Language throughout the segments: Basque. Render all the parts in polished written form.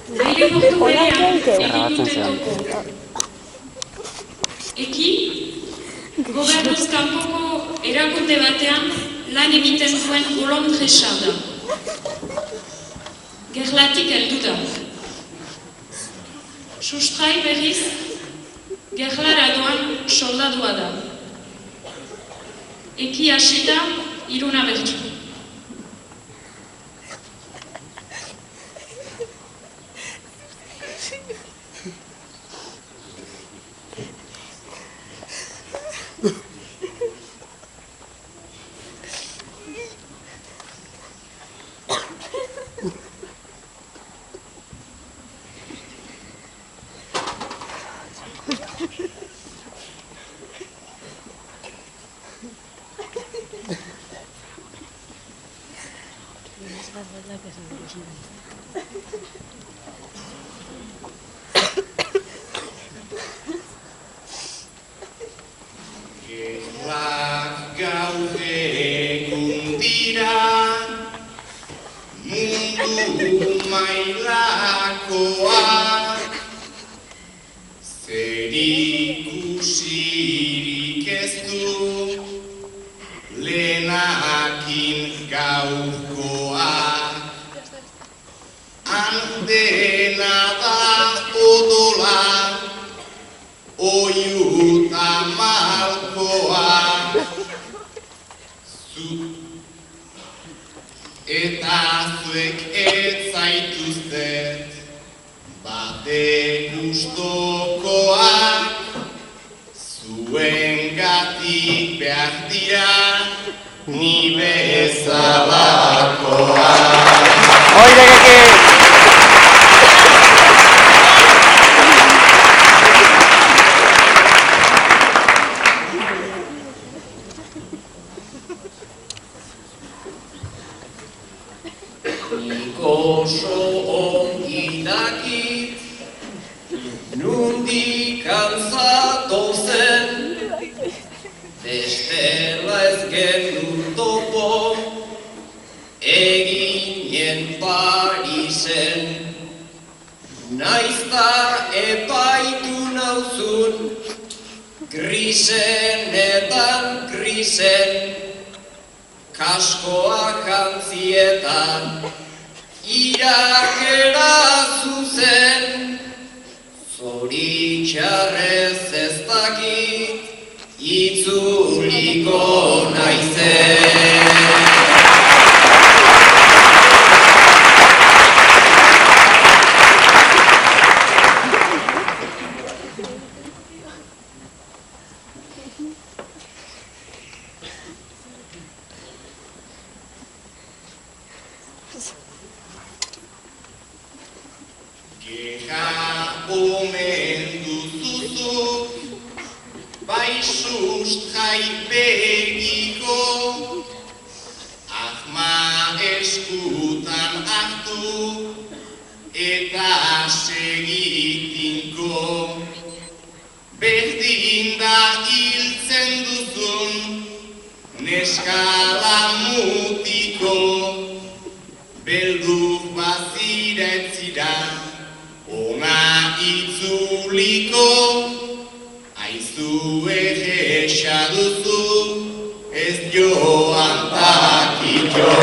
Aireportu berean egin duten topo. Eki, gobernuz kanpoko erakunde batean lan egiten duen Olondresa da. Gerlatik heldu da. Sustrai berriz, gerlara doan soldadua da. Eki hasita, Iruna bertsu. Gerrak gaude egun dira, mundu mailakoak, zer ikusirik ez du, lehenakin gaurkoak. Dena da odola, oiuta malkoa, eta zuek ez zaituztet bate gustokoak, zuengatik behar dira ni bezalakoak. Oso ongi dakit, nundik antzatozen, bestela ez gendu topo, eginen Parisen. Naizta epaitu nauzun, grisenetan grisen, kaskoa jantzietan, irakera zuzen, zoritxarrez ez dakit, itzuliko naizen. Omen duzuzuk, bai sustrai begiko, ahma eskutan hartu, eta segitinko. Berdin da hiltzen duzun, neskala mutiko, beldur baziretzira, ona itzuliko, aizu egesa duzu, ez joan takitxo.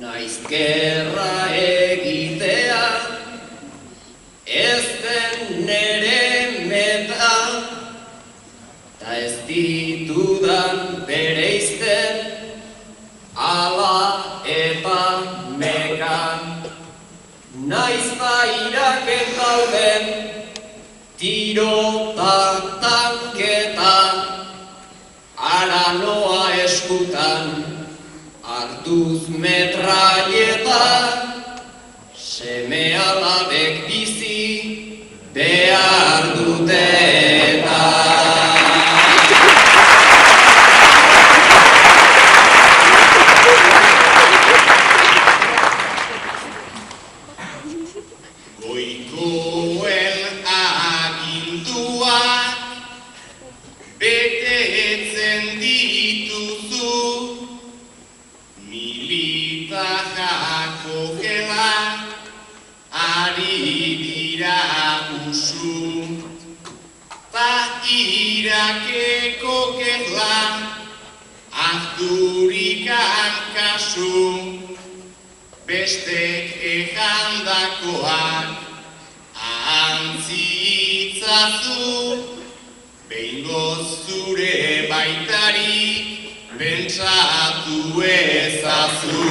Naiz gerra egitea, ez den nere meta, ta ez ditudan bereizten, ala eta mekan. Naiz bairaken dauden, tiro ta tanketa, aranoa eskutan, hartuz metraieta, seme alabek bizi behar dute eta. dira usu, ta irakeko kerla, ahdurikan kasu, bestek ejandakoak ahantziitzazu, behingoz zure baitarik pentsatu ezazu.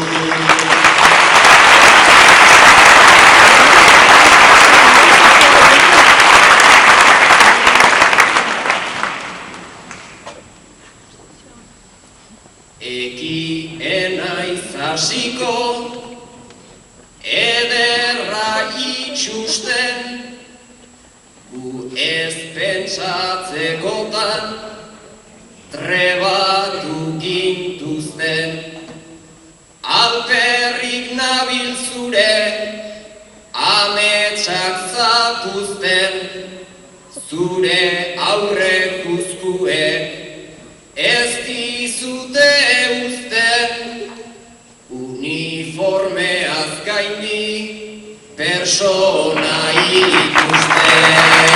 Eki enaiz hasiko, ederra itxusten, gu ez pentsatzekotan, trebatu gintuzten. Alperrik nabil zure, ametsak zapuzten, zure aurre kuzkuek, ez dizute uzten, uniformeaz gaindi persona ikusten.